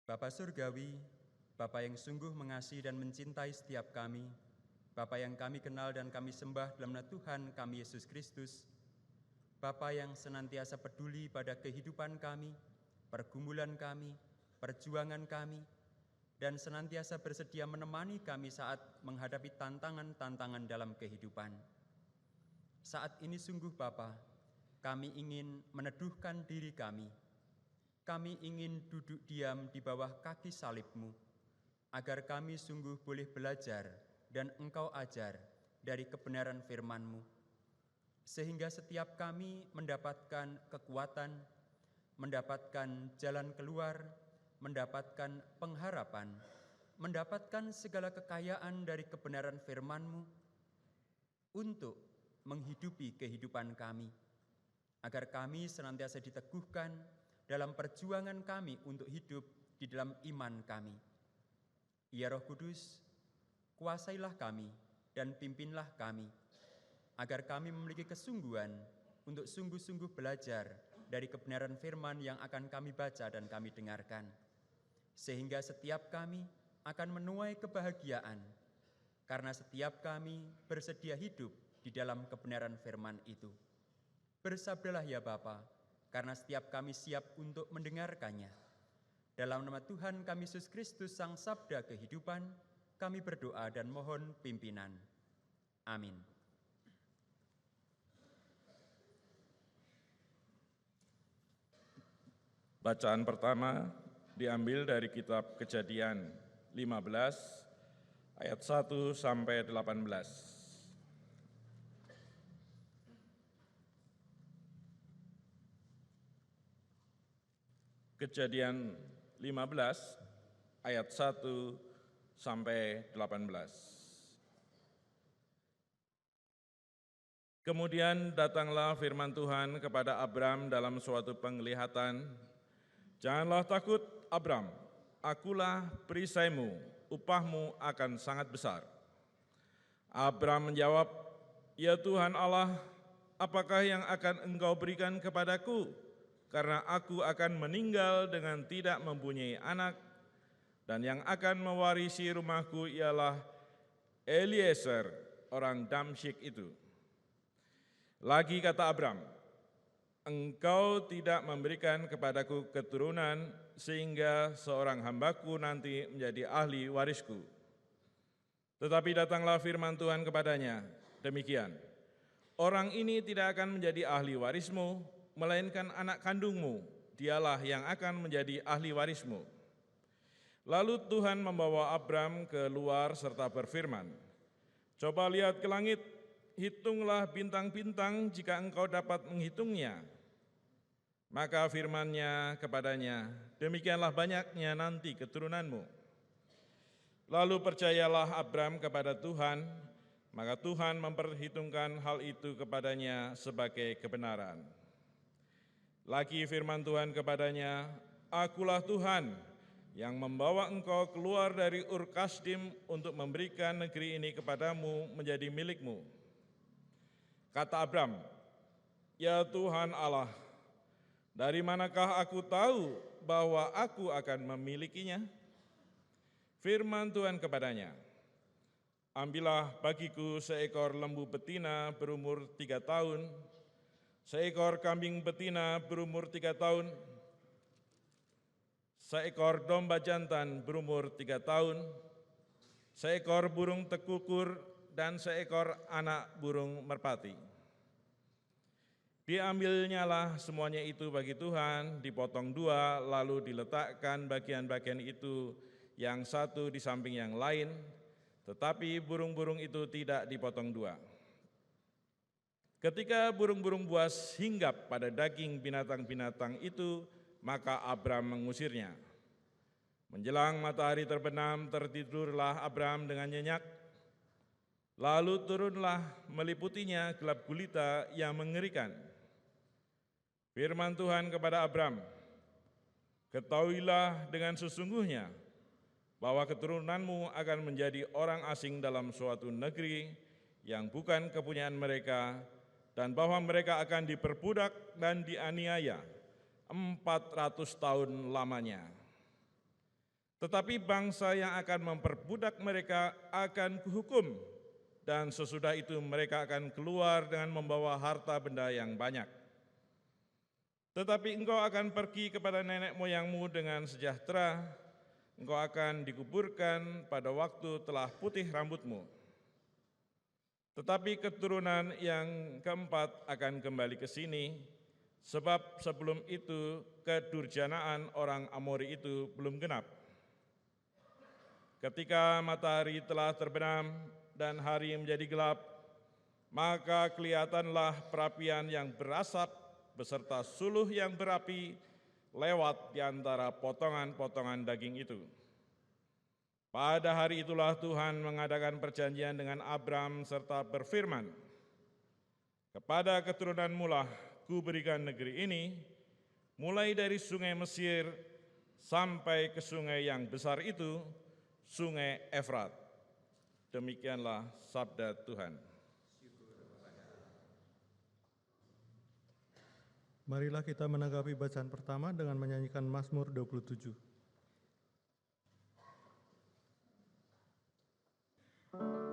Bapa Surgawi, Bapa yang sungguh mengasihi dan mencintai setiap kami, Bapa yang kami kenal dan kami sembah dalam nama Tuhan kami Yesus Kristus, Bapa yang senantiasa peduli pada kehidupan kami, pergumulan kami, perjuangan kami, dan senantiasa bersedia menemani kami saat menghadapi tantangan-tantangan dalam kehidupan. Saat ini sungguh Bapa, kami ingin meneduhkan diri kami. Kami ingin duduk diam di bawah kaki salib-Mu, agar kami sungguh boleh belajar dan Engkau ajar dari kebenaran firman-Mu, sehingga setiap kami mendapatkan kekuatan, mendapatkan jalan keluar, mendapatkan pengharapan, mendapatkan segala kekayaan dari kebenaran firman-Mu untuk menghidupi kehidupan kami, agar kami senantiasa diteguhkan dalam perjuangan kami untuk hidup di dalam iman kami. Ya Roh Kudus, kuasailah kami dan pimpinlah kami, agar kami memiliki kesungguhan untuk sungguh-sungguh belajar dari kebenaran firman yang akan kami baca dan kami dengarkan, sehingga setiap kami akan menuai kebahagiaan, karena setiap kami bersedia hidup di dalam kebenaran firman itu. Bersabdalah ya Bapa, karena setiap kami siap untuk mendengarkannya. Dalam nama Tuhan kami Yesus Kristus, Sang Sabda Kehidupan, kami berdoa dan mohon pimpinan. Amin. Bacaan pertama diambil dari kitab Kejadian 15 ayat 1 sampai 18. Kejadian 15 ayat 1 sampai 18. Kemudian datanglah firman Tuhan kepada Abram dalam suatu penglihatan, "Janganlah takut, Abram, akulah perisaimu, upahmu akan sangat besar." Abram menjawab, "Ya Tuhan Allah, apakah yang akan Engkau berikan kepadaku? Karena aku akan meninggal dengan tidak mempunyai anak, dan yang akan mewarisi rumahku ialah Eliezer, orang Damsyik itu." Lagi kata Abram, "Engkau tidak memberikan kepadaku keturunan, sehingga seorang hambaku nanti menjadi ahli warisku." Tetapi datanglah firman Tuhan kepadanya, demikian, "Orang ini tidak akan menjadi ahli warismu, melainkan anak kandungmu, dialah yang akan menjadi ahli warismu." Lalu Tuhan membawa Abram keluar serta berfirman, "Coba lihat ke langit, hitunglah bintang-bintang jika engkau dapat menghitungnya." Maka firman-Nya kepadanya, "Demikianlah banyaknya nanti keturunanmu." Lalu percayalah Abram kepada Tuhan, maka Tuhan memperhitungkan hal itu kepadanya sebagai kebenaran. Lagi firman Tuhan kepadanya, "Akulah Tuhan yang membawa engkau keluar dari Ur Kasdim untuk memberikan negeri ini kepadamu menjadi milikmu." Kata Abram, "Ya Tuhan Allah, dari manakah aku tahu bahwa aku akan memilikinya?" Firman Tuhan kepadanya, "Ambillah bagiku seekor lembu betina berumur 3 tahun, seekor kambing betina berumur 3 tahun, seekor domba jantan berumur 3 tahun, seekor burung tekukur, dan seekor anak burung merpati." Diambilnyalah semuanya itu bagi Tuhan, dipotong 2, lalu diletakkan bagian-bagian itu yang satu di samping yang lain, tetapi burung-burung itu tidak dipotong 2. Ketika burung-burung buas hinggap pada daging binatang-binatang itu, maka Abram mengusirnya. Menjelang matahari terbenam, tertidurlah Abram dengan nyenyak. Lalu turunlah meliputinya gelap gulita yang mengerikan. Firman Tuhan kepada Abram, "Ketahuilah dengan sesungguhnya bahwa keturunanmu akan menjadi orang asing dalam suatu negeri yang bukan kepunyaan mereka, dan bahwa mereka akan diperbudak dan dianiaya 400 tahun lamanya. Tetapi bangsa yang akan memperbudak mereka akan kuhukum, dan sesudah itu mereka akan keluar dengan membawa harta benda yang banyak. Tetapi engkau akan pergi kepada nenek moyangmu dengan sejahtera, engkau akan dikuburkan pada waktu telah putih rambutmu. Tetapi keturunan yang keempat akan kembali ke sini, sebab sebelum itu kedurjanaan orang Amori itu belum genap. Ketika matahari telah terbenam dan hari menjadi gelap, maka kelihatanlah perapian yang berasap beserta suluh yang berapi lewat di antara potongan-potongan daging itu. Pada hari itulah Tuhan mengadakan perjanjian dengan Abram serta berfirman, "Kepada keturunanmu lah kuberikan negeri ini, mulai dari sungai Mesir sampai ke sungai yang besar itu, sungai Efrat." Demikianlah sabda Tuhan. Marilah kita menanggapi bacaan pertama dengan menyanyikan Mazmur 27. Tuhan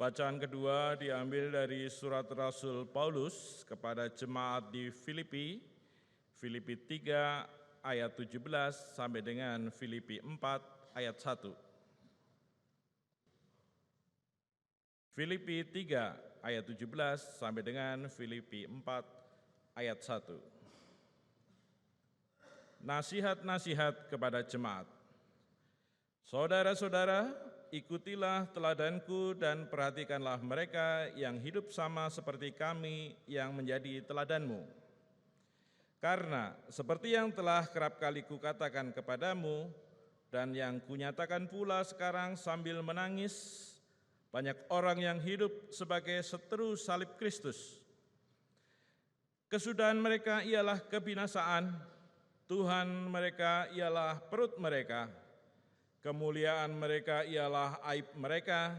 Bacaan kedua diambil dari surat Rasul Paulus kepada jemaat di Filipi, Filipi 3 ayat 17 sampai dengan Filipi 4 ayat 1. Filipi 3 ayat 17 sampai dengan Filipi 4 ayat 1. Nasihat-nasihat kepada jemaat. Saudara-saudara, ikutilah teladanku dan perhatikanlah mereka yang hidup sama seperti kami yang menjadi teladanmu. Karena seperti yang telah kerap kali kukatakan kepadamu dan yang kunyatakan pula sekarang sambil menangis, banyak orang yang hidup sebagai seteru salib Kristus. Kesudahan mereka ialah kebinasaan, Tuhan mereka ialah perut mereka, kemuliaan mereka ialah aib mereka,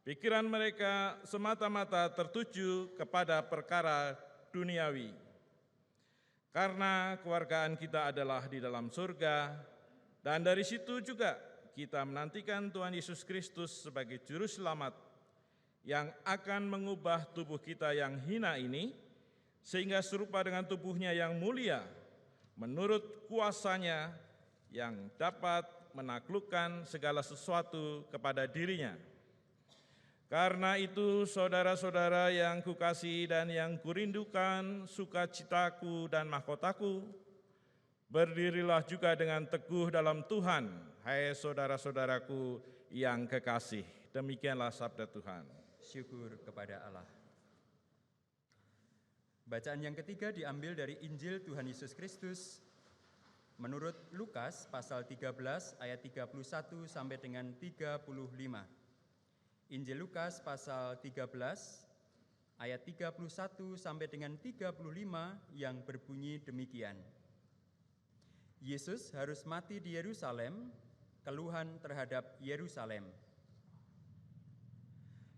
pikiran mereka semata-mata tertuju kepada perkara duniawi. Karena kewargaan kita adalah di dalam surga, dan dari situ juga kita menantikan Tuhan Yesus Kristus sebagai Juru Selamat yang akan mengubah tubuh kita yang hina ini, sehingga serupa dengan tubuhnya yang mulia, menurut kuasanya yang dapat menaklukkan segala sesuatu kepada dirinya. Karena itu, saudara-saudara yang kukasihi dan yang kurindukan, sukacitaku dan mahkotaku, berdirilah juga dengan teguh dalam Tuhan, hai saudara-saudaraku yang kekasih. Demikianlah sabda Tuhan. Syukur kepada Allah. Bacaan yang ketiga diambil dari Injil Tuhan Yesus Kristus menurut Lukas pasal 13 ayat 31 sampai dengan 35. Injil Lukas pasal 13 ayat 31 sampai dengan 35 yang berbunyi demikian. Yesus harus mati di Yerusalem, keluhan terhadap Yerusalem.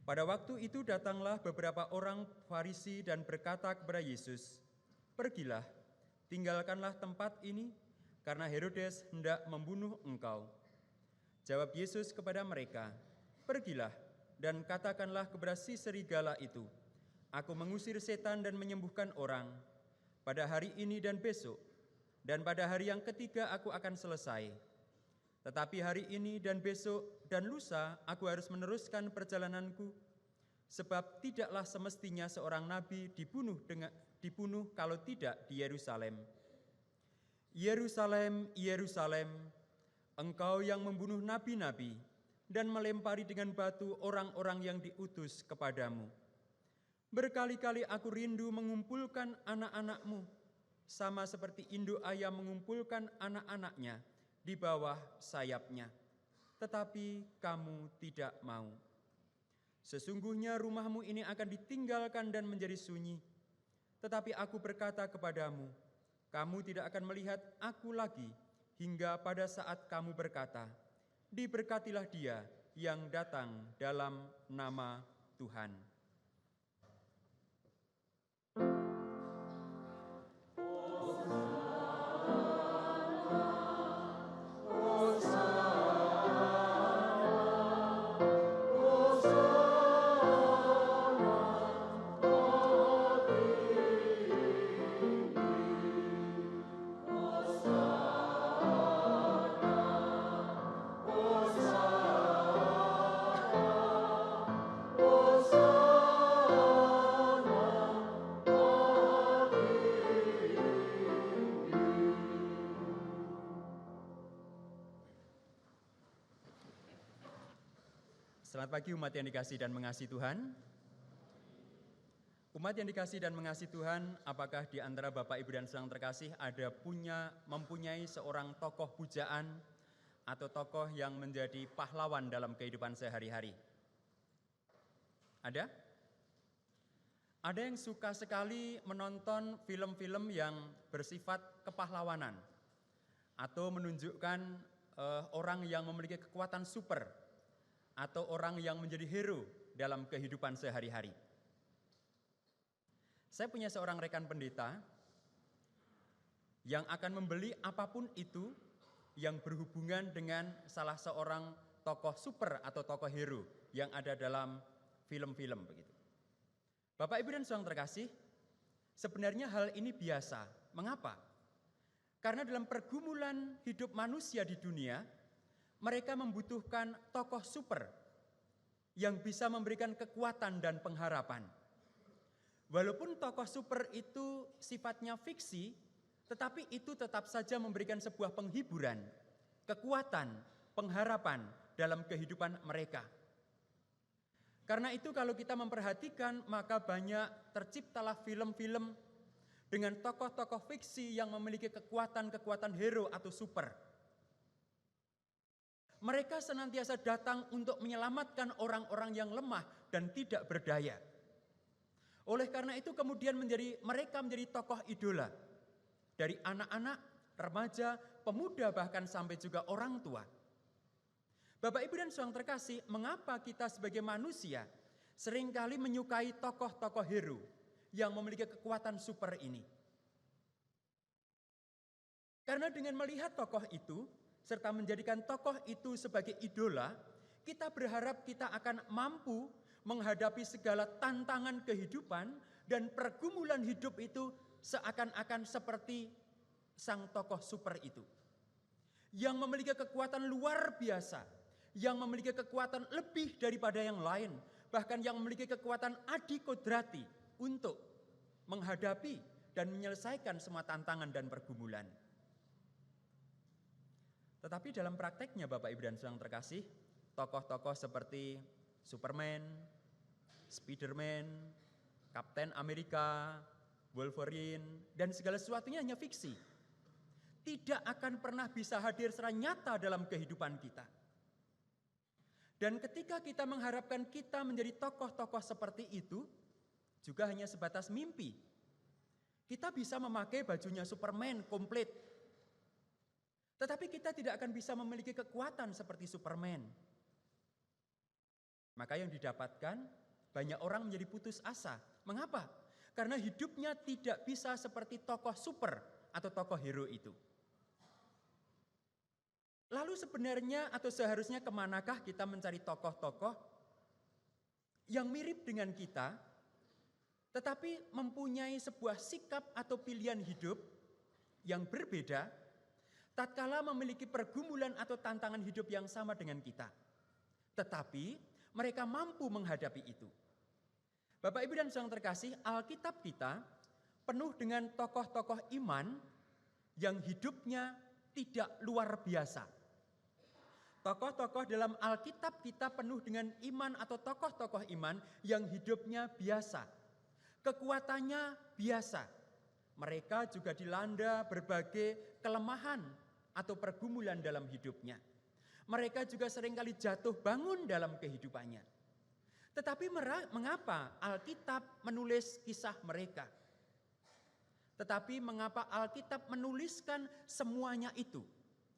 Pada waktu itu datanglah beberapa orang Farisi dan berkata kepada Yesus, "Pergilah, tinggalkanlah tempat ini, karena Herodes hendak membunuh engkau." Jawab Yesus kepada mereka, "Pergilah dan katakanlah kepada si serigala itu, Aku mengusir setan dan menyembuhkan orang. Pada hari ini dan besok, dan pada hari yang ketiga aku akan selesai. Tetapi hari ini dan besok dan lusa aku harus meneruskan perjalananku, sebab tidaklah semestinya seorang nabi dibunuh kalau tidak di Yerusalem. Yerusalem, Yerusalem, engkau yang membunuh nabi-nabi dan melempari dengan batu orang-orang yang diutus kepadamu. Berkali-kali aku rindu mengumpulkan anak-anakmu, sama seperti induk ayam mengumpulkan anak-anaknya di bawah sayapnya, tetapi kamu tidak mau. Sesungguhnya rumahmu ini akan ditinggalkan dan menjadi sunyi. Tetapi aku berkata kepadamu, kamu tidak akan melihat aku lagi hingga pada saat kamu berkata, diberkatilah dia yang datang dalam nama Tuhan." Selamat pagi umat yang dikasihi dan mengasihi Tuhan. Umat yang dikasihi dan mengasihi Tuhan, apakah di antara Bapak, Ibu, dan Saudara terkasih ada mempunyai seorang tokoh pujaan atau tokoh yang menjadi pahlawan dalam kehidupan sehari-hari? Ada? Ada yang suka sekali menonton film-film yang bersifat kepahlawanan atau menunjukkan orang yang memiliki kekuatan super atau orang yang menjadi hero dalam kehidupan sehari-hari. Saya punya seorang rekan pendeta yang akan membeli apapun itu yang berhubungan dengan salah seorang tokoh super atau tokoh hero yang ada dalam film-film begitu. Bapak Ibu dan Saudara terkasih, sebenarnya hal ini biasa. Mengapa? Karena dalam pergumulan hidup manusia di dunia, mereka membutuhkan tokoh super yang bisa memberikan kekuatan dan pengharapan. Walaupun tokoh super itu sifatnya fiksi, tetapi itu tetap saja memberikan sebuah penghiburan, kekuatan, pengharapan dalam kehidupan mereka. Karena itu kalau kita memperhatikan, maka banyak terciptalah film-film dengan tokoh-tokoh fiksi yang memiliki kekuatan-kekuatan hero atau super. Mereka senantiasa datang untuk menyelamatkan orang-orang yang lemah dan tidak berdaya. Oleh karena itu kemudian mereka menjadi tokoh idola dari anak-anak, remaja, pemuda, bahkan sampai juga orang tua. Bapak Ibu dan Saudara terkasih, mengapa kita sebagai manusia seringkali menyukai tokoh-tokoh hero yang memiliki kekuatan super ini? Karena dengan melihat tokoh itu, serta menjadikan tokoh itu sebagai idola, kita berharap kita akan mampu menghadapi segala tantangan kehidupan dan pergumulan hidup itu seakan-akan seperti sang tokoh super itu. Yang memiliki kekuatan luar biasa, yang memiliki kekuatan lebih daripada yang lain, bahkan yang memiliki kekuatan adikodrati untuk menghadapi dan menyelesaikan semua tantangan dan pergumulan. Tetapi dalam prakteknya Bapak Ibu dan Saudara terkasih, tokoh-tokoh seperti Superman, Spiderman, Kapten Amerika, Wolverine, dan segala sesuatunya hanya fiksi. Tidak akan pernah bisa hadir secara nyata dalam kehidupan kita. Dan ketika kita mengharapkan kita menjadi tokoh-tokoh seperti itu, juga hanya sebatas mimpi. Kita bisa memakai bajunya Superman komplit. Tetapi kita tidak akan bisa memiliki kekuatan seperti Superman. Maka yang didapatkan, banyak orang menjadi putus asa. Mengapa? Karena hidupnya tidak bisa seperti tokoh super atau tokoh hero itu. Lalu sebenarnya atau seharusnya kemanakah kita mencari tokoh-tokoh yang mirip dengan kita, tetapi mempunyai sebuah sikap atau pilihan hidup yang berbeda, tatkala memiliki pergumulan atau tantangan hidup yang sama dengan kita. Tetapi mereka mampu menghadapi itu. Bapak Ibu dan Saudara terkasih, Alkitab kita penuh dengan tokoh-tokoh iman yang hidupnya tidak luar biasa. Tokoh-tokoh dalam Alkitab kita penuh dengan iman atau tokoh-tokoh iman yang hidupnya biasa. Kekuatannya biasa. Mereka juga dilanda berbagai kelemahan atau pergumulan dalam hidupnya. Mereka juga seringkali jatuh bangun dalam kehidupannya. Tetapi mengapa Alkitab menulis kisah mereka? Tetapi mengapa Alkitab menuliskan semuanya itu?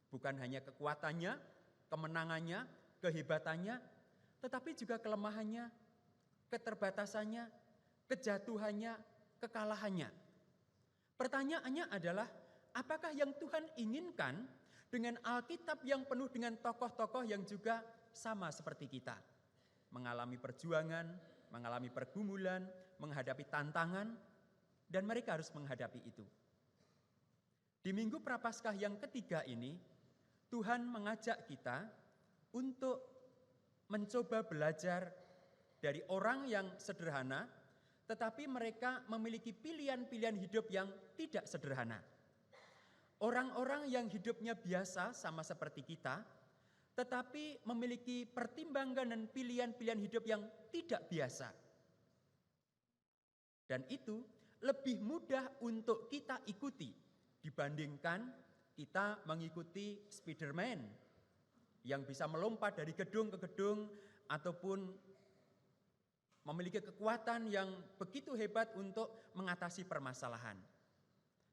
Bukan hanya kekuatannya, kemenangannya, kehebatannya, tetapi juga kelemahannya, keterbatasannya, kejatuhannya, kekalahannya. Pertanyaannya adalah, apakah yang Tuhan inginkan dengan Alkitab yang penuh dengan tokoh-tokoh yang juga sama seperti kita? Mengalami perjuangan, mengalami pergumulan, menghadapi tantangan, dan mereka harus menghadapi itu. Di Minggu Prapaskah yang ketiga ini, Tuhan mengajak kita untuk mencoba belajar dari orang yang sederhana, tetapi mereka memiliki pilihan-pilihan hidup yang tidak sederhana. Orang-orang yang hidupnya biasa sama seperti kita, tetapi memiliki pertimbangan dan pilihan-pilihan hidup yang tidak biasa. Dan itu lebih mudah untuk kita ikuti dibandingkan kita mengikuti Spiderman yang bisa melompat dari gedung ke gedung ataupun memiliki kekuatan yang begitu hebat untuk mengatasi permasalahan.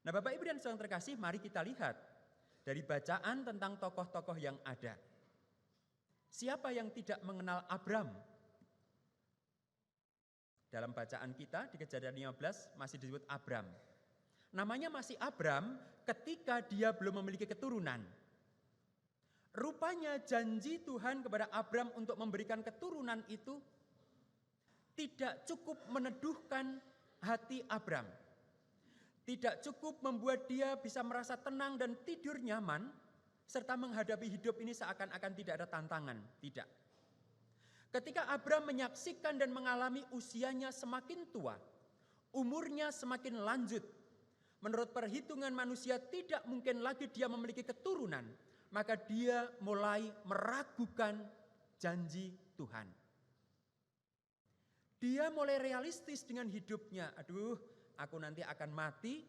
Nah, Bapak Ibu dan Saudara terkasih, mari kita lihat dari bacaan tentang tokoh-tokoh yang ada. Siapa yang tidak mengenal Abram? Dalam bacaan kita di Kejadian 15 masih disebut Abram. Namanya masih Abram ketika dia belum memiliki keturunan. Rupanya janji Tuhan kepada Abram untuk memberikan keturunan itu tidak cukup meneduhkan hati Abram. Tidak cukup membuat dia bisa merasa tenang dan tidur nyaman, serta menghadapi hidup ini seakan-akan tidak ada tantangan. Tidak. Ketika Abram menyaksikan dan mengalami usianya semakin tua, umurnya semakin lanjut, menurut perhitungan manusia tidak mungkin lagi dia memiliki keturunan, maka dia mulai meragukan janji Tuhan. Dia mulai realistis dengan hidupnya. Aduh, aku nanti akan mati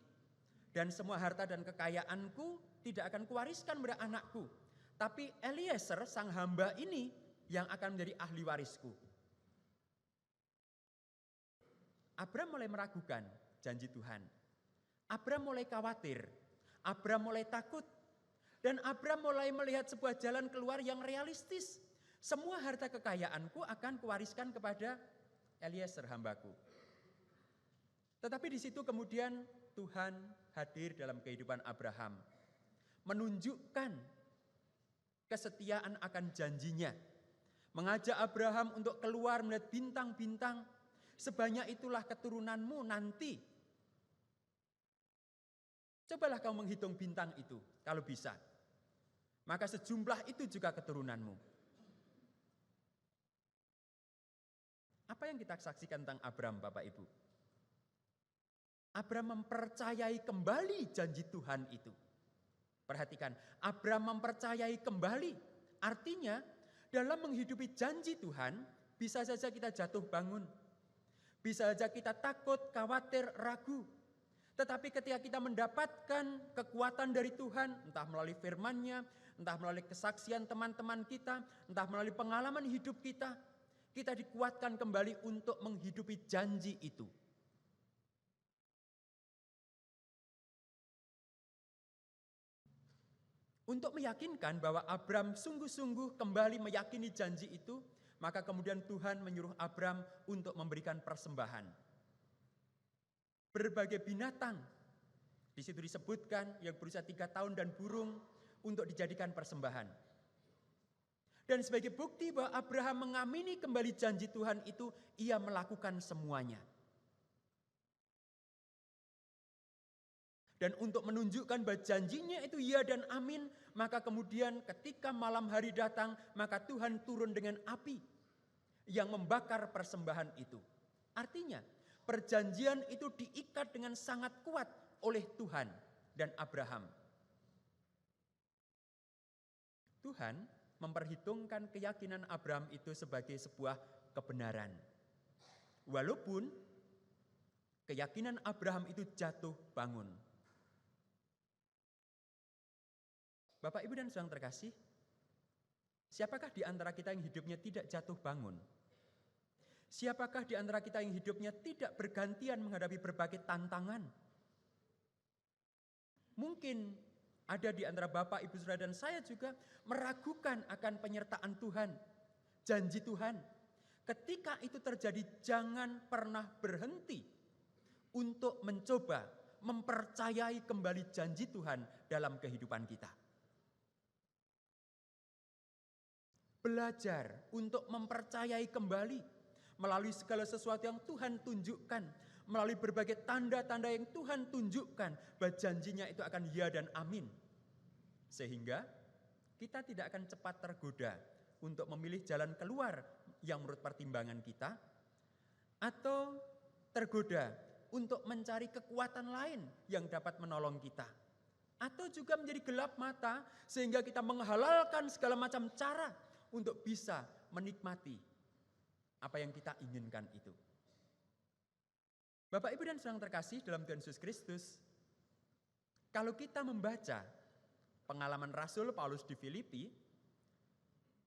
dan semua harta dan kekayaanku tidak akan kuwariskan pada anakku. Tapi Eliezer sang hamba ini yang akan menjadi ahli warisku. Abram mulai meragukan janji Tuhan. Abram mulai khawatir. Abram mulai takut. Dan Abram mulai melihat sebuah jalan keluar yang realistis. Semua harta kekayaanku akan kuwariskan kepada Eliezer hambaku. Tetapi di situ kemudian Tuhan hadir dalam kehidupan Abraham. Menunjukkan kesetiaan akan janjinya. Mengajak Abraham untuk keluar melihat bintang-bintang. Sebanyak itulah keturunanmu nanti. Cobalah kau menghitung bintang itu kalau bisa. Maka sejumlah itu juga keturunanmu. Apa yang kita saksikan tentang Abram, Bapak Ibu? Abram mempercayai kembali janji Tuhan itu. Perhatikan, Abram mempercayai kembali. Artinya, dalam menghidupi janji Tuhan, bisa saja kita jatuh bangun. Bisa saja kita takut, khawatir, ragu. Tetapi ketika kita mendapatkan kekuatan dari Tuhan, entah melalui firman-Nya, entah melalui kesaksian teman-teman kita, entah melalui pengalaman hidup kita dikuatkan kembali untuk menghidupi janji itu. Untuk meyakinkan bahwa Abram sungguh-sungguh kembali meyakini janji itu, maka kemudian Tuhan menyuruh Abram untuk memberikan persembahan. Berbagai binatang, di situ disebutkan yang berusia 3 tahun dan burung untuk dijadikan persembahan. Dan sebagai bukti bahwa Abraham mengamini kembali janji Tuhan itu, ia melakukan semuanya. Dan untuk menunjukkan bahwa janjinya itu ya dan amin, maka kemudian ketika malam hari datang, maka Tuhan turun dengan api yang membakar persembahan itu. Artinya, perjanjian itu diikat dengan sangat kuat oleh Tuhan dan Abraham. Tuhan memperhitungkan keyakinan Abraham itu sebagai sebuah kebenaran. Walaupun keyakinan Abraham itu jatuh bangun. Bapak, Ibu dan saudara terkasih, siapakah di antara kita yang hidupnya tidak jatuh bangun? Siapakah di antara kita yang hidupnya tidak bergantian menghadapi berbagai tantangan? Mungkin ada di antara Bapak, Ibu, Saudara, dan saya juga meragukan akan penyertaan Tuhan, janji Tuhan. Ketika itu terjadi, jangan pernah berhenti untuk mencoba mempercayai kembali janji Tuhan dalam kehidupan kita. Belajar untuk mempercayai kembali melalui segala sesuatu yang Tuhan tunjukkan, melalui berbagai tanda-tanda yang Tuhan tunjukkan bahwa janjinya itu akan ya dan amin. Sehingga kita tidak akan cepat tergoda untuk memilih jalan keluar yang menurut pertimbangan kita, atau tergoda untuk mencari kekuatan lain yang dapat menolong kita, atau juga menjadi gelap mata sehingga kita menghalalkan segala macam cara untuk bisa menikmati apa yang kita inginkan itu. Bapak, Ibu, dan saudara terkasih dalam Tuhan Yesus Kristus, kalau kita membaca pengalaman Rasul Paulus di Filipi,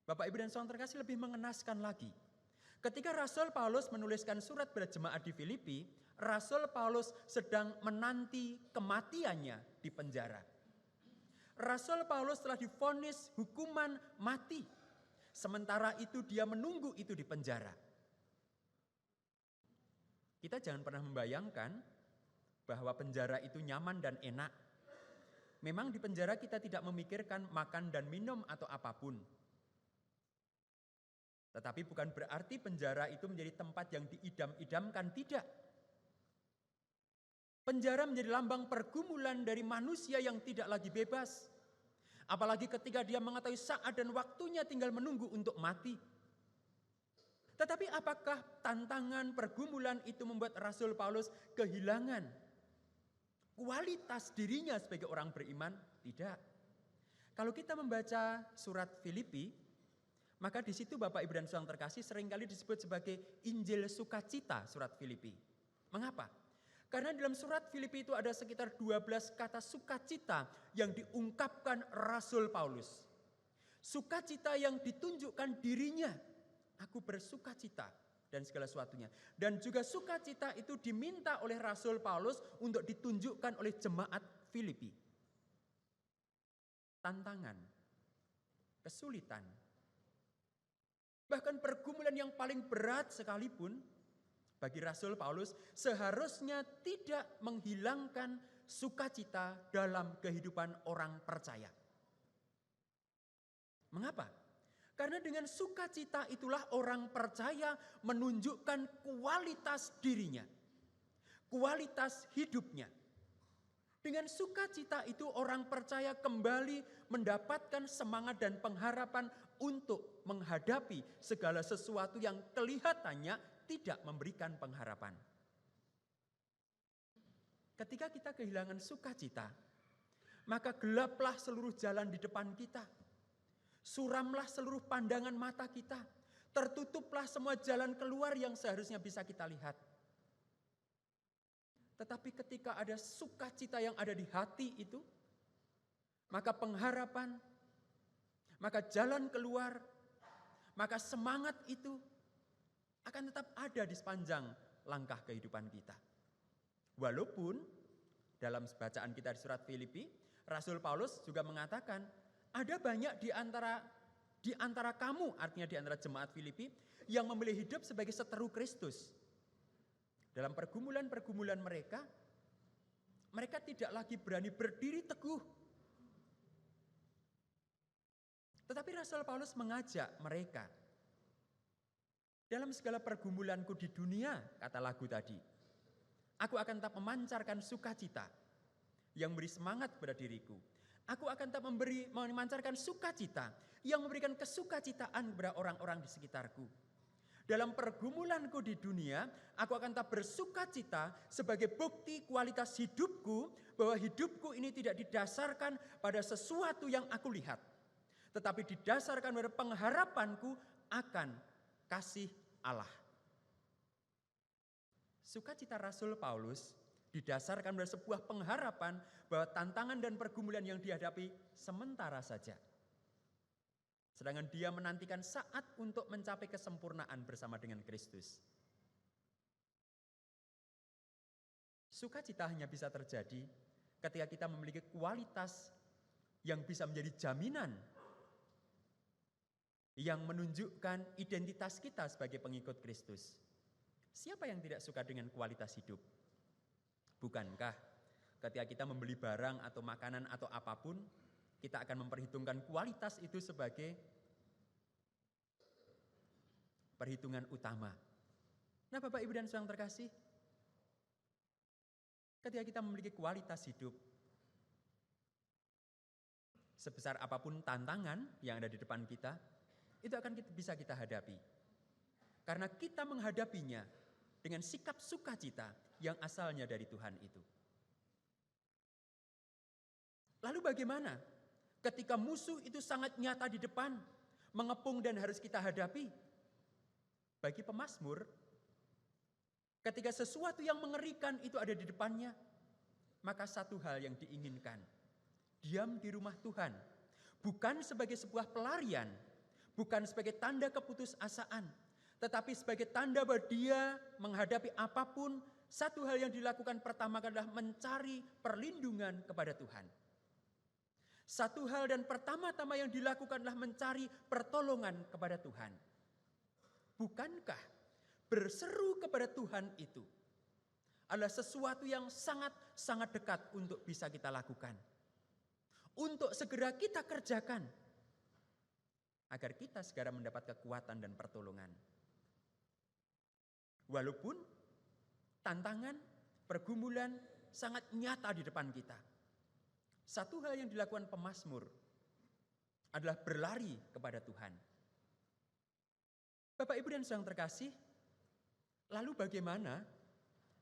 Bapak, Ibu, dan saudara terkasih, lebih mengenaskan lagi. Ketika Rasul Paulus menuliskan surat pada jemaat di Filipi, Rasul Paulus sedang menanti kematiannya di penjara. Rasul Paulus telah divonis hukuman mati. Sementara itu dia menunggu itu di penjara. Kita jangan pernah membayangkan bahwa penjara itu nyaman dan enak. Memang di penjara kita tidak memikirkan makan dan minum atau apapun. Tetapi bukan berarti penjara itu menjadi tempat yang diidam-idamkan, tidak. Penjara menjadi lambang pergumulan dari manusia yang tidak lagi bebas. Apalagi ketika dia mengetahui saat dan waktunya tinggal menunggu untuk mati. Tetapi apakah tantangan pergumulan itu membuat Rasul Paulus kehilangan kualitas dirinya sebagai orang beriman? Tidak. Kalau kita membaca surat Filipi, maka di situ Bapak Ibu dan Saudara terkasih seringkali disebut sebagai Injil sukacita surat Filipi. Mengapa? Karena dalam surat Filipi itu ada sekitar 12 kata sukacita yang diungkapkan Rasul Paulus. Sukacita yang ditunjukkan dirinya. Aku bersukacita dan segala sesuatunya. Dan juga sukacita itu diminta oleh Rasul Paulus untuk ditunjukkan oleh jemaat Filipi. Tantangan, kesulitan, bahkan pergumulan yang paling berat sekalipun bagi Rasul Paulus seharusnya tidak menghilangkan sukacita dalam kehidupan orang percaya. Mengapa? Karena dengan sukacita itulah orang percaya menunjukkan kualitas dirinya, kualitas hidupnya. Dengan sukacita itu orang percaya kembali mendapatkan semangat dan pengharapan untuk menghadapi segala sesuatu yang kelihatannya tidak memberikan pengharapan. Ketika kita kehilangan sukacita, maka gelaplah seluruh jalan di depan kita. Suramlah seluruh pandangan mata kita. Tertutuplah semua jalan keluar yang seharusnya bisa kita lihat. Tetapi ketika ada sukacita yang ada di hati itu, maka pengharapan, maka jalan keluar, maka semangat itu akan tetap ada di sepanjang langkah kehidupan kita. Walaupun dalam bacaan kita di surat Filipi, Rasul Paulus juga mengatakan, ada banyak di antara kamu, artinya di antara jemaat Filipi, yang memilih hidup sebagai seteru Kristus. Dalam pergumulan-pergumulan mereka tidak lagi berani berdiri teguh. Tetapi Rasul Paulus mengajak mereka, dalam segala pergumulanku di dunia, kata lagu tadi, aku akan tetap memancarkan sukacita yang memberi semangat kepada diriku. Aku akan tetap memancarkan sukacita yang memberikan kesukacitaan kepada orang-orang di sekitarku. Dalam pergumulanku di dunia, aku akan tetap bersukacita sebagai bukti kualitas hidupku, bahwa hidupku ini tidak didasarkan pada sesuatu yang aku lihat, tetapi didasarkan pada pengharapanku akan kasih Allah. Sukacita Rasul Paulus didasarkan pada sebuah pengharapan bahwa tantangan dan pergumulan yang dihadapi sementara saja. Sedangkan dia menantikan saat untuk mencapai kesempurnaan bersama dengan Kristus. Sukacita hanya bisa terjadi ketika kita memiliki kualitas yang bisa menjadi jaminan, yang menunjukkan identitas kita sebagai pengikut Kristus. Siapa yang tidak suka dengan kualitas hidup? Bukankah ketika kita membeli barang atau makanan atau apapun, kita akan memperhitungkan kualitas itu sebagai perhitungan utama. Nah, Bapak, Ibu, dan Saudara terkasih, ketika kita memiliki kualitas hidup, sebesar apapun tantangan yang ada di depan kita, itu akan bisa kita hadapi. Karena kita menghadapinya dengan sikap sukacita yang asalnya dari Tuhan itu. Lalu bagaimana ketika musuh itu sangat nyata di depan, mengepung dan harus kita hadapi? Bagi pemazmur, ketika sesuatu yang mengerikan itu ada di depannya, maka satu hal yang diinginkan, diam di rumah Tuhan, bukan sebagai sebuah pelarian, bukan sebagai tanda keputusasaan, tetapi sebagai tanda bahwa dia menghadapi apapun, satu hal yang dilakukan pertama adalah mencari perlindungan kepada Tuhan. Satu hal dan pertama-tama yang dilakukan adalah mencari pertolongan kepada Tuhan. Bukankah berseru kepada Tuhan itu adalah sesuatu yang sangat-sangat dekat untuk bisa kita lakukan, untuk segera kita kerjakan? agar kita segera mendapat kekuatan dan pertolongan. Walaupun tantangan, pergumulan sangat nyata di depan kita. Satu hal yang dilakukan pemazmur adalah berlari kepada Tuhan. Bapak Ibu dan saudara terkasih, lalu bagaimana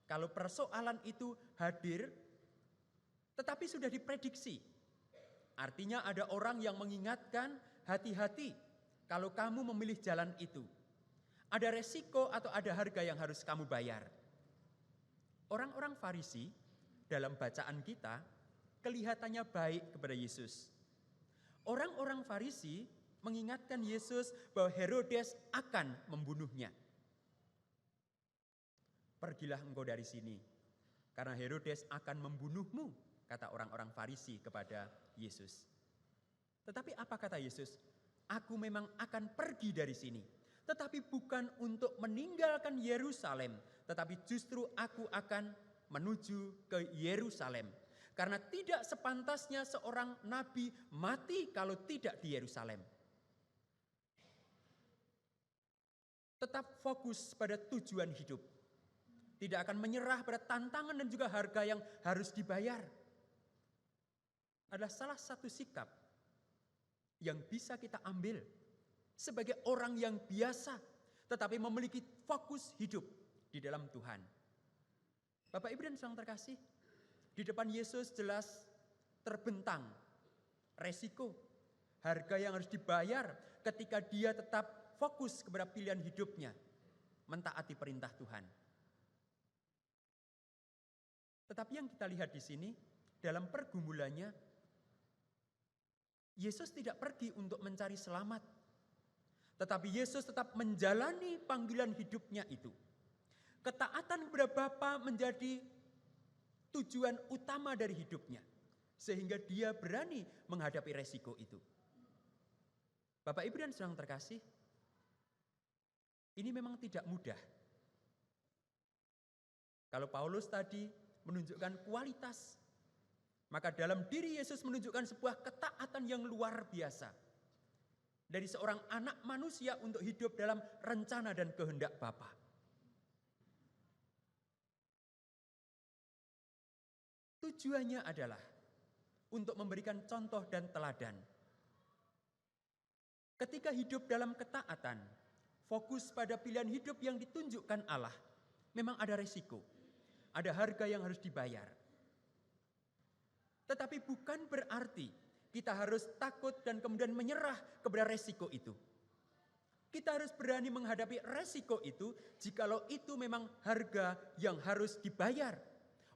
kalau persoalan itu hadir tetapi sudah diprediksi? Artinya ada orang yang mengingatkan, hati-hati kalau kamu memilih jalan itu. Ada resiko atau ada harga yang harus kamu bayar. Orang-orang Farisi dalam bacaan kita kelihatannya baik kepada Yesus. Orang-orang Farisi mengingatkan Yesus bahwa Herodes akan membunuhnya. Pergilah engkau dari sini, karena Herodes akan membunuhmu, kata orang-orang Farisi kepada Yesus. Tetapi apa kata Yesus? Aku memang akan pergi dari sini, tetapi bukan untuk meninggalkan Yerusalem, tetapi justru aku akan menuju ke Yerusalem. Karena tidak sepantasnya seorang nabi mati kalau tidak di Yerusalem. Tetap fokus pada tujuan hidup. Tidak akan menyerah pada tantangan dan juga harga yang harus dibayar. Adalah salah satu sikap yang bisa kita ambil sebagai orang yang biasa tetapi memiliki fokus hidup di dalam Tuhan. Bapak Ibu dan saudara terkasih, di depan Yesus jelas terbentang resiko, harga yang harus dibayar ketika dia tetap fokus kepada pilihan hidupnya, mentaati perintah Tuhan. Tetapi yang kita lihat di sini, dalam pergumulannya, Yesus tidak pergi untuk mencari selamat. Tetapi Yesus tetap menjalani panggilan hidupnya itu. Ketaatan kepada Bapa menjadi tujuan utama dari hidupnya. Sehingga dia berani menghadapi resiko itu. Bapak Ibu dan saudara terkasih, ini memang tidak mudah. Kalau Paulus tadi menunjukkan kualitas, maka dalam diri Yesus menunjukkan sebuah ketaatan yang luar biasa. Dari seorang anak manusia untuk hidup dalam rencana dan kehendak Bapa. Tujuannya adalah untuk memberikan contoh dan teladan. Ketika hidup dalam ketaatan, fokus pada pilihan hidup yang ditunjukkan Allah, memang ada resiko, ada harga yang harus dibayar. Tetapi bukan berarti kita harus takut dan kemudian menyerah kepada resiko itu. Kita harus berani menghadapi resiko itu jikalau itu memang harga yang harus dibayar.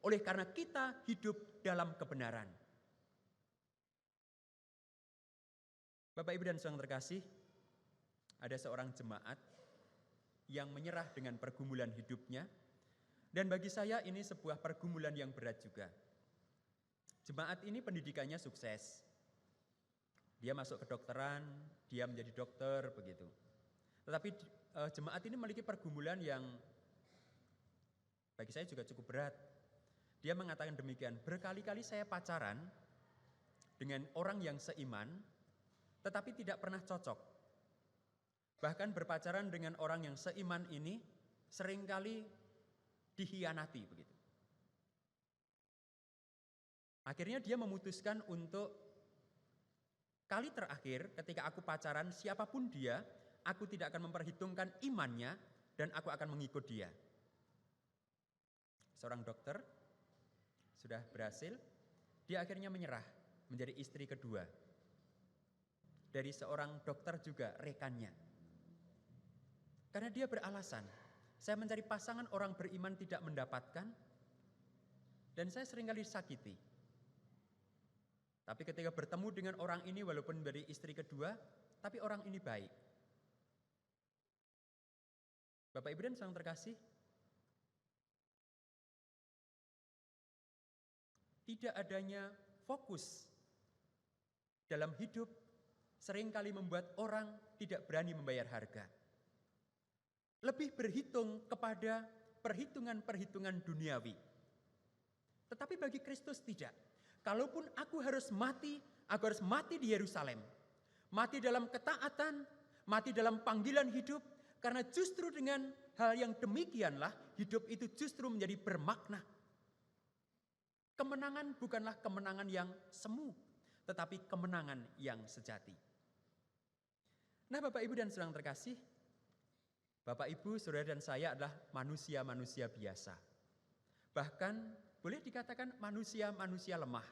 Oleh karena kita hidup dalam kebenaran. Bapak Ibu dan saudara terkasih, ada seorang jemaat yang menyerah dengan pergumulan hidupnya. Dan bagi saya ini sebuah pergumulan yang berat juga. Jemaat ini pendidikannya sukses. Dia masuk kedokteran, dia menjadi dokter, begitu. Tetapi jemaat ini memiliki pergumulan yang bagi saya juga cukup berat. Dia mengatakan demikian, berkali-kali saya pacaran dengan orang yang seiman, tetapi tidak pernah cocok. Bahkan berpacaran dengan orang yang seiman ini seringkali dikhianati begitu. Akhirnya dia memutuskan untuk kali terakhir ketika aku pacaran siapapun dia, aku tidak akan memperhitungkan imannya dan aku akan mengikut dia. Seorang dokter sudah berhasil, dia akhirnya menyerah menjadi istri kedua. Dari seorang dokter juga rekannya. Karena dia beralasan, saya mencari pasangan orang beriman tidak mendapatkan, dan saya seringkali disakiti. Tapi ketika bertemu dengan orang ini walaupun menjadi istri kedua, tapi orang ini baik. Bapak Ibu dan saudara terkasih, tidak adanya fokus dalam hidup seringkali membuat orang tidak berani membayar harga. Lebih berhitung kepada perhitungan-perhitungan duniawi. Tetapi bagi Kristus tidak. Kalaupun aku harus mati di Yerusalem. mati dalam ketaatan, mati dalam panggilan hidup, karena justru dengan hal yang demikianlah hidup itu justru menjadi bermakna. Kemenangan bukanlah kemenangan yang semu, tetapi kemenangan yang sejati. Nah, Bapak Ibu dan saudara terkasih, Bapak Ibu, saudara dan saya adalah manusia-manusia biasa. Bahkan boleh dikatakan manusia-manusia lemah.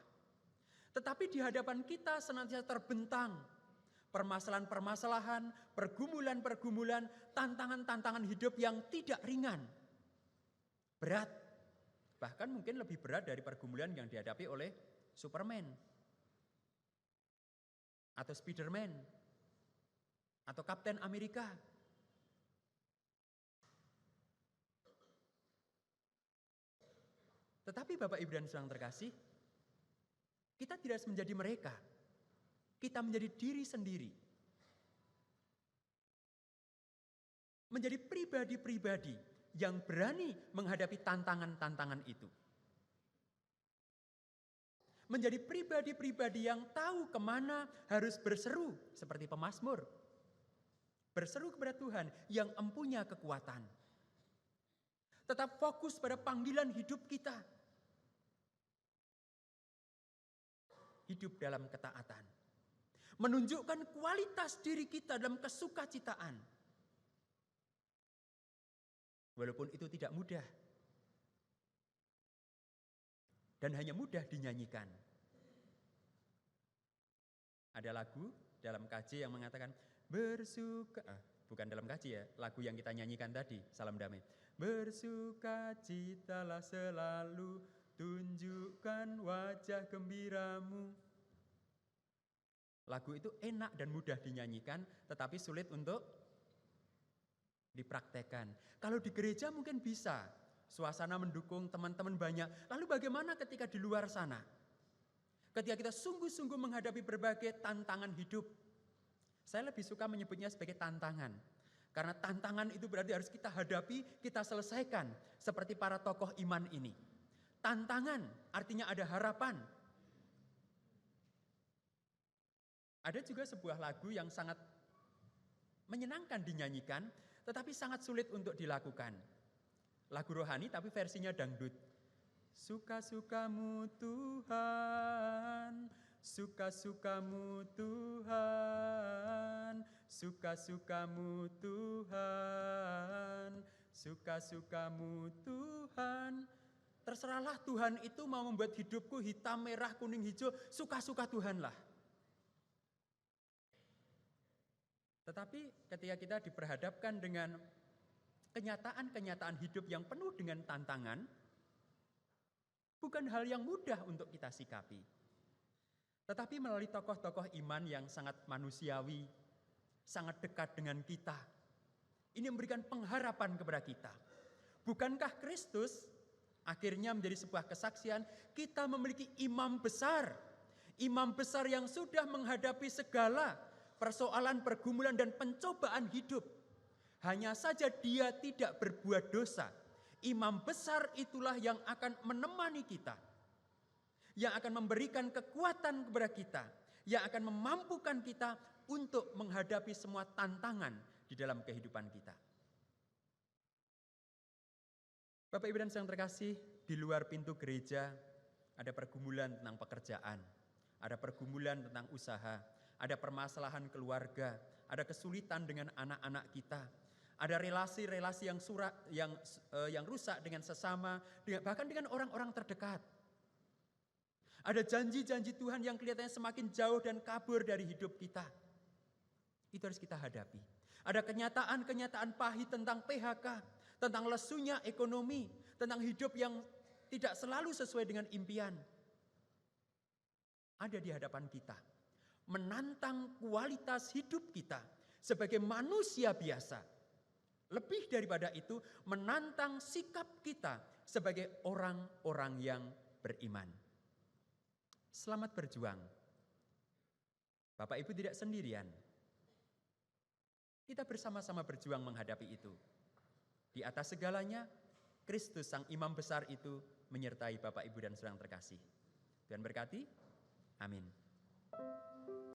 Tetapi di hadapan kita senantiasa terbentang permasalahan-permasalahan, pergumulan-pergumulan, tantangan-tantangan hidup yang tidak ringan. Berat. Bahkan mungkin lebih berat dari pergumulan yang dihadapi oleh Superman. Atau Spiderman. Atau Kapten Amerika. Tetapi Bapak Ibu dan saudara terkasih, kita tidak harus menjadi mereka. Kita menjadi diri sendiri. Menjadi pribadi-pribadi yang berani menghadapi tantangan-tantangan itu. Menjadi pribadi-pribadi yang tahu kemana harus berseru seperti pemazmur. Berseru kepada Tuhan yang empunya kekuatan. Tetap fokus pada panggilan hidup kita. Hidup dalam ketaatan. Menunjukkan kualitas diri kita dalam kesukacitaan. Walaupun itu tidak mudah. Dan hanya mudah dinyanyikan. Ada lagu dalam KJ yang mengatakan, bukan dalam KJ ya, lagu yang kita nyanyikan tadi, Salam Damai. Bersukacitalah selalu, tunjukkan wajah gembiramu. Lagu itu enak dan mudah dinyanyikan, tetapi sulit untuk dipraktekkan. Kalau di gereja mungkin bisa, suasana mendukung, teman-teman banyak. Lalu bagaimana ketika di luar sana? Ketika kita sungguh-sungguh menghadapi berbagai tantangan hidup. Saya lebih suka menyebutnya sebagai tantangan. Karena tantangan itu berarti harus kita hadapi, kita selesaikan. Seperti para tokoh iman ini. Tantangan artinya ada harapan. Ada juga sebuah lagu yang sangat menyenangkan dinyanyikan, tetapi sangat sulit untuk dilakukan. Lagu rohani tapi versinya dangdut. Suka-sukamu Tuhan, suka-sukamu Tuhan, suka-sukamu Tuhan, suka-sukamu Tuhan. Terserahlah Tuhan itu mau membuat hidupku hitam, merah, kuning, hijau, suka-suka Tuhanlah. Tetapi ketika kita diperhadapkan dengan kenyataan-kenyataan hidup yang penuh dengan tantangan, bukan hal yang mudah untuk kita sikapi. Tetapi melalui tokoh-tokoh iman yang sangat manusiawi, sangat dekat dengan kita, ini memberikan pengharapan kepada kita. Bukankah Kristus akhirnya menjadi sebuah kesaksian, kita memiliki imam besar yang sudah menghadapi segala persoalan, pergumulan, dan pencobaan hidup. Hanya saja dia tidak berbuat dosa. Imam besar itulah yang akan menemani kita. Yang akan memberikan kekuatan kepada kita. Yang akan memampukan kita untuk menghadapi semua tantangan di dalam kehidupan kita. Bapak Ibu dan saudara terkasih, di luar pintu gereja ada pergumulan tentang pekerjaan. Ada pergumulan tentang usaha. Ada permasalahan keluarga, ada kesulitan dengan anak-anak kita, ada relasi-relasi yang rusak dengan sesama, bahkan dengan orang-orang terdekat. Ada janji-janji Tuhan yang kelihatannya semakin jauh dan kabur dari hidup kita. Itu harus kita hadapi. Ada kenyataan-kenyataan pahit tentang PHK, tentang lesunya ekonomi, tentang hidup yang tidak selalu sesuai dengan impian. Ada di hadapan kita. Menantang kualitas hidup kita sebagai manusia biasa. Lebih daripada itu, menantang sikap kita sebagai orang-orang yang beriman. Selamat berjuang. Bapak Ibu tidak sendirian. Kita bersama-sama berjuang menghadapi itu. Di atas segalanya, Kristus sang imam besar itu menyertai Bapak Ibu dan saudara terkasih. Tuhan berkati. Amin.